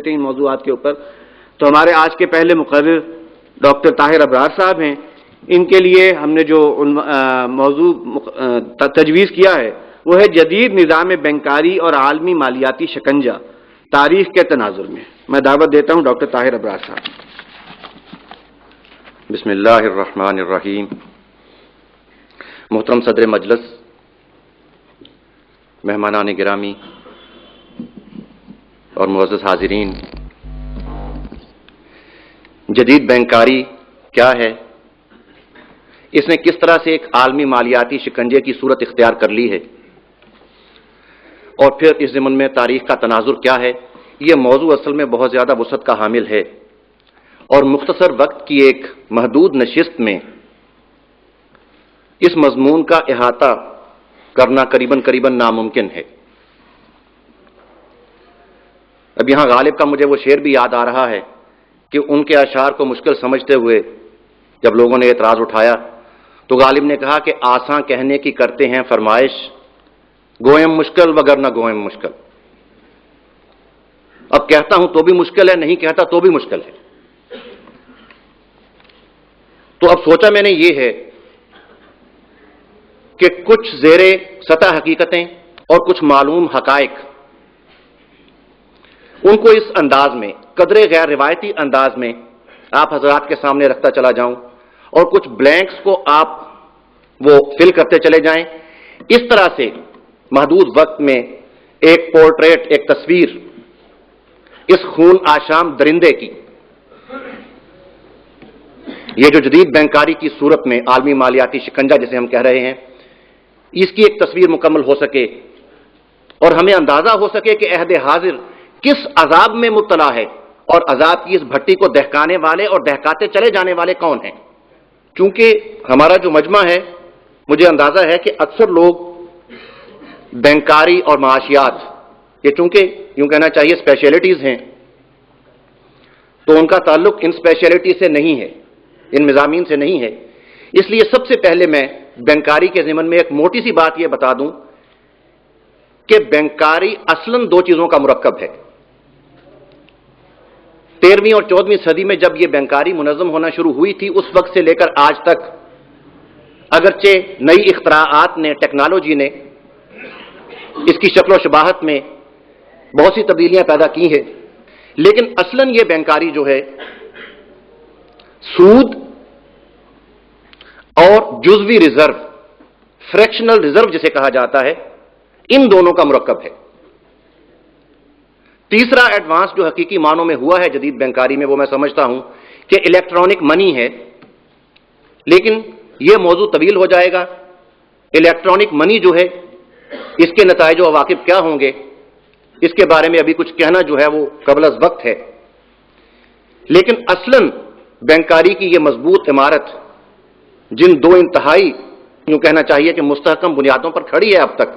ان موضوعات کے اوپر. تو ہمارے آج کے پہلے مقرر ڈاکٹر طاہر ابرار صاحب ہیں. ان کے لیے ہم نے جو موضوع تجویز کیا ہے وہ ہے جدید نظام بینکاری اور عالمی مالیاتی شکنجہ تاریخ کے تناظر میں. میں دعوت دیتا ہوں ڈاکٹر طاہر ابرار صاحب. بسم اللہ الرحمن الرحیم. محترم صدر مجلس، مہمانان گرامی اور معزز حاضرین، جدید بینکاری کیا ہے، اس نے کس طرح سے ایک عالمی مالیاتی شکنجے کی صورت اختیار کر لی ہے، اور پھر اس ضمن میں تاریخ کا تناظر کیا ہے، یہ موضوع اصل میں بہت زیادہ وسعت کا حامل ہے اور مختصر وقت کی ایک محدود نشست میں اس مضمون کا احاطہ کرنا قریباً ناممکن ہے. اب یہاں غالب کا مجھے وہ شعر بھی یاد آ رہا ہے کہ ان کے اشعار کو مشکل سمجھتے ہوئے جب لوگوں نے اعتراض اٹھایا تو غالب نے کہا کہ آساں کہنے کی کرتے ہیں فرمائش، گوئم مشکل وگرنہ گوئم مشکل. اب کہتا ہوں تو بھی مشکل ہے، نہیں کہتا تو بھی مشکل ہے. تو اب سوچا میں نے یہ ہے کہ کچھ زیر سطح حقیقتیں اور کچھ معلوم حقائق ان کو اس انداز میں قدرے غیر روایتی انداز میں آپ حضرات کے سامنے رکھتا چلا جاؤں اور کچھ بلینکس کو آپ وہ فل کرتے چلے جائیں. اس طرح سے محدود وقت میں ایک پورٹریٹ، ایک تصویر اس خون آشام درندے کی، یہ جو جدید بینکاری کی صورت میں عالمی مالیاتی شکنجہ جسے ہم کہہ رہے ہیں، اس کی ایک تصویر مکمل ہو سکے اور ہمیں اندازہ ہو سکے کہ عہد حاضر کس عذاب میں مبتلا ہے اور عذاب کی اس بھٹی کو دہکانے والے اور دہکاتے چلے جانے والے کون ہیں. چونکہ ہمارا جو مجمع ہے، مجھے اندازہ ہے کہ اکثر لوگ بینکاری اور معاشیات، یہ چونکہ یوں کہنا چاہیے اسپیشلٹیز ہیں، تو ان کا تعلق ان اسپیشلٹی سے نہیں ہے، ان مضامین سے نہیں ہے. اس لیے سب سے پہلے میں بینکاری کے ضمن میں ایک موٹی سی بات یہ بتا دوں کہ بینکاری اصلاً دو چیزوں کا مرکب ہے. 13ویں اور 14ویں صدی میں جب یہ بینکاری منظم ہونا شروع ہوئی تھی، اس وقت سے لے کر آج تک اگرچہ نئی اختراعات نے، ٹیکنالوجی نے اس کی شکل و شباہت میں بہت سی تبدیلیاں پیدا کی ہیں، لیکن اصلاً یہ بینکاری جو ہے سود اور جزوی ریزرو، فریکشنل ریزرو جسے کہا جاتا ہے، ان دونوں کا مرکب ہے. تیسرا ایڈوانس جو حقیقی معنوں میں ہوا ہے جدید بینکاری میں، وہ میں سمجھتا ہوں کہ الیکٹرانک منی ہے. لیکن یہ موضوع طویل ہو جائے گا. الیکٹرانک منی جو ہے، اس کے نتائج و عواقب کیا ہوں گے، اس کے بارے میں ابھی کچھ کہنا جو ہے وہ قبل از وقت ہے. لیکن اصلاً بینکاری کی یہ مضبوط عمارت جن دو انتہائی یوں کہنا چاہیے کہ مستحکم بنیادوں پر کھڑی ہے اب تک،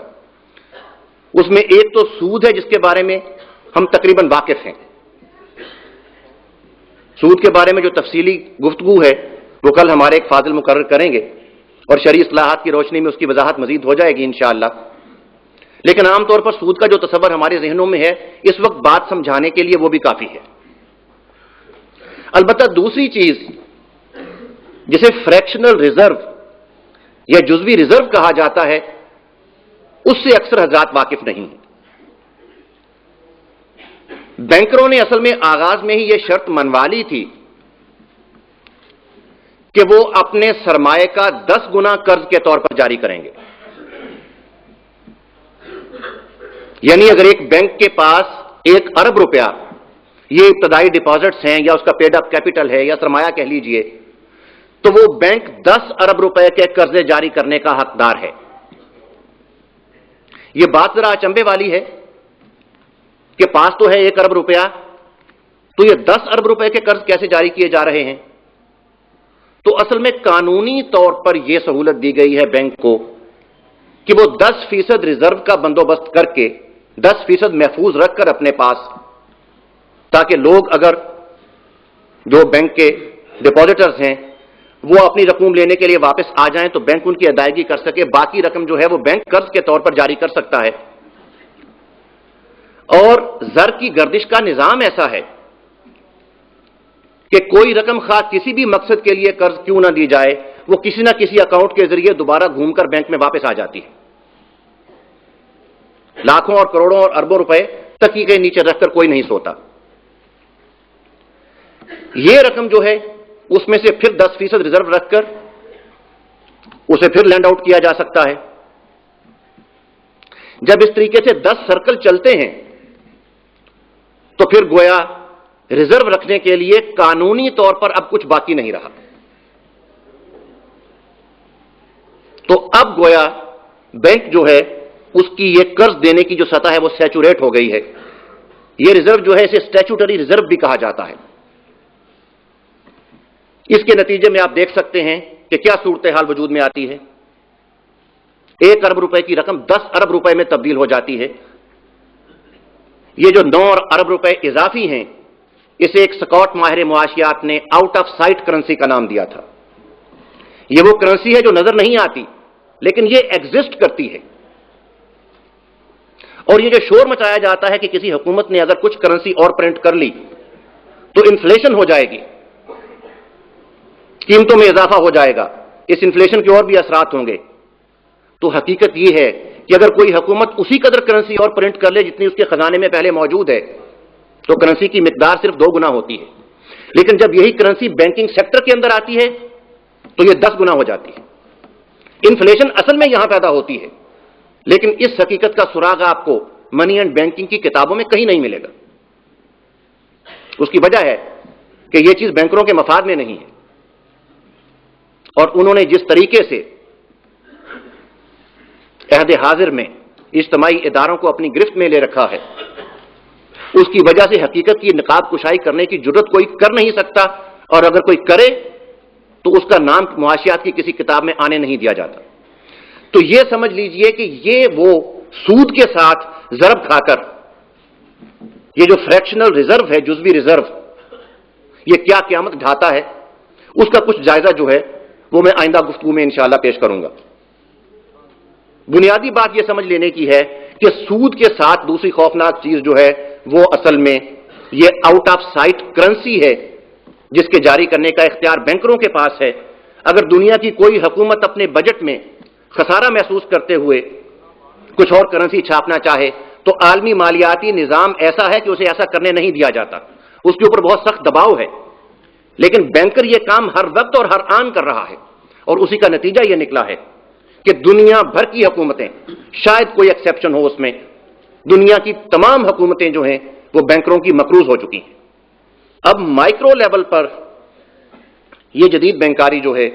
اس میں ایک تو سود ہے جس کے بارے میں ہم تقریباً واقف ہیں. سود کے بارے میں جو تفصیلی گفتگو ہے وہ کل ہمارے ایک فاضل مقرر کریں گے اور شرعی اصلاحات کی روشنی میں اس کی وضاحت مزید ہو جائے گی انشاءاللہ. لیکن عام طور پر سود کا جو تصور ہمارے ذہنوں میں ہے اس وقت بات سمجھانے کے لیے وہ بھی کافی ہے. البتہ دوسری چیز جسے فریکشنل ریزرو یا جزوی ریزرو کہا جاتا ہے، اس سے اکثر حضرات واقف نہیں ہیں. بینکروں نے اصل میں آغاز میں ہی یہ شرط منوا لی تھی کہ وہ اپنے سرمایہ کا 10 گنا قرض کے طور پر جاری کریں گے. یعنی اگر ایک بینک کے پاس 1 ارب روپیہ یہ ابتدائی ڈپازٹس ہیں یا اس کا پیڈ اپ کیپٹل ہے یا سرمایہ کہہ لیجئے، تو وہ بینک 10 ارب روپے کے قرضے جاری کرنے کا حقدار ہے. یہ بات ذرا اچنبے والی ہے کہ پاس تو ہے 1 ارب روپیہ، تو یہ 10 ارب روپے کے قرض کیسے جاری کیے جا رہے ہیں؟ تو اصل میں قانونی طور پر یہ سہولت دی گئی ہے بینک کو کہ وہ 10% ریزرو کا بندوبست کر کے 10% محفوظ رکھ کر اپنے پاس، تاکہ لوگ اگر جو بینک کے ڈپازیٹرز ہیں وہ اپنی رقم لینے کے لیے واپس آ جائیں تو بینک ان کی ادائیگی کر سکے. باقی رقم جو ہے وہ بینک قرض کے طور پر جاری کر سکتا ہے. اور زر کی گردش کا نظام ایسا ہے کہ کوئی رقم خواہ کسی بھی مقصد کے لیے قرض کیوں نہ دی جائے، وہ کسی نہ کسی اکاؤنٹ کے ذریعے دوبارہ گھوم کر بینک میں واپس آ جاتی ہے. لاکھوں اور کروڑوں اور اربوں روپے تکی کے نیچے رکھ کر کوئی نہیں سوتا. یہ رقم جو ہے اس میں سے پھر 10% ریزرو رکھ کر اسے پھر لینڈ آؤٹ کیا جا سکتا ہے. جب اس طریقے سے 10 سرکل چلتے ہیں تو پھر گویا ریزرو رکھنے کے لیے قانونی طور پر اب کچھ باقی نہیں رہا. تو اب گویا بینک جو ہے اس کی یہ قرض دینے کی جو سطح ہے وہ سیچوریٹ ہو گئی ہے. یہ ریزرو جو ہے اسے اسٹیچوٹری ریزرو بھی کہا جاتا ہے. اس کے نتیجے میں آپ دیکھ سکتے ہیں کہ کیا صورتحال وجود میں آتی ہے. 1 ارب روپے کی رقم 10 ارب روپے میں تبدیل ہو جاتی ہے. یہ جو 9 ارب روپے اضافی ہیں اسے ایک سکاٹ ماہر معاشیات نے آؤٹ آف سائٹ کرنسی کا نام دیا تھا. یہ وہ کرنسی ہے جو نظر نہیں آتی لیکن یہ ایگزسٹ کرتی ہے. اور یہ جو شور مچایا جاتا ہے کہ کسی حکومت نے اگر کچھ کرنسی اور پرنٹ کر لی تو انفلیشن ہو جائے گی، قیمتوں میں اضافہ ہو جائے گا، اس انفلیشن کے اور بھی اثرات ہوں گے، تو حقیقت یہ ہے کہ اگر کوئی حکومت اسی قدر کرنسی اور پرنٹ کر لے جتنی اس کے خزانے میں پہلے موجود ہے تو کرنسی کی مقدار صرف 2 گنا ہوتی ہے. لیکن جب یہی کرنسی بینکنگ سیکٹر کے اندر آتی ہے تو یہ 10 گنا ہو جاتی ہے. انفلیشن اصل میں یہاں پیدا ہوتی ہے لیکن اس حقیقت کا سراغ آپ کو منی اینڈ بینکنگ کی کتابوں میں کہیں نہیں ملے گا. اس کی وجہ ہے کہ یہ چیز بینکروں کے مفاد میں نہیں ہے اور انہوں نے جس طریقے سے عہد حاضر میں اجتماعی اداروں کو اپنی گرفت میں لے رکھا ہے اس کی وجہ سے حقیقت کی نقاب کشائی کرنے کی جرت کوئی کر نہیں سکتا، اور اگر کوئی کرے تو اس کا نام معاشیات کی کسی کتاب میں آنے نہیں دیا جاتا. تو یہ سمجھ لیجئے کہ یہ وہ سود کے ساتھ ضرب کھا کر یہ جو فریکشنل ریزرو ہے، جزوی ریزرو، یہ کیا قیامت ڈھاتا ہے اس کا کچھ جائزہ جو ہے وہ میں آئندہ گفتگو میں انشاءاللہ پیش کروں گا. بنیادی بات یہ سمجھ لینے کی ہے کہ سود کے ساتھ دوسری خوفناک چیز جو ہے وہ اصل میں یہ آؤٹ آف سائٹ کرنسی ہے جس کے جاری کرنے کا اختیار بینکروں کے پاس ہے. اگر دنیا کی کوئی حکومت اپنے بجٹ میں خسارہ محسوس کرتے ہوئے کچھ اور کرنسی چھاپنا چاہے تو عالمی مالیاتی نظام ایسا ہے کہ اسے ایسا کرنے نہیں دیا جاتا، اس کے اوپر بہت سخت دباؤ ہے. لیکن بینکر یہ کام ہر وقت اور ہر آن کر رہا ہے اور اسی کا نتیجہ یہ نکلا ہے کہ دنیا بھر کی حکومتیں، شاید کوئی ایکسیپشن ہو اس میں، دنیا کی تمام حکومتیں جو ہیں وہ بینکروں کی مقروض ہو چکی ہیں. اب مائکرو لیول پر یہ جدید بینکاری جو ہے